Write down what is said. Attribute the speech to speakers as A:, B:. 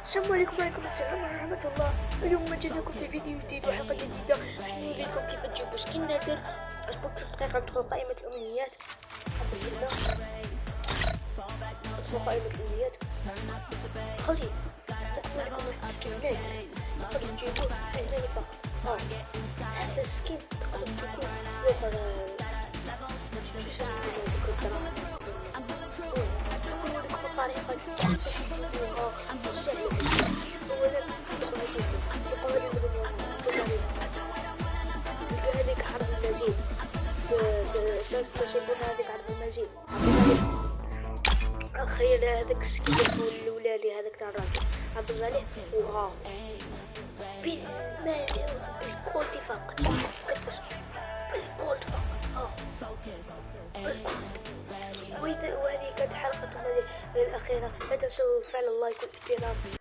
A: السلام عليكم وعليكم السلام ورحمة الله. اليوم جيناكم في فيديو جديد وحلقة جديدة باش نوريكم كيف تجيبوا سكين نادر. اصبروا 10 دقائق ندخل قائمة الأمنيات. ندخل قائمة الأمنيات. خلي نكون لكم واحد سكين نادر تقدروا تجيبوه هنا فقط. هذا السكين تقدر تكون يوفر طريقة تحملوها وسهلة. أولا تدخل على تلقى هذيك حرب المزيد، تسيبون هذيك حرب المزيد. أخيرا هذاك السكين الأولاني هذاك تاع الراجل عبز عليه وها بالكولد فقط. بالكولد فقط. وهذه كانت حلقتنا الأخيرة. لا تنسوا فعل اللايك والاشتراك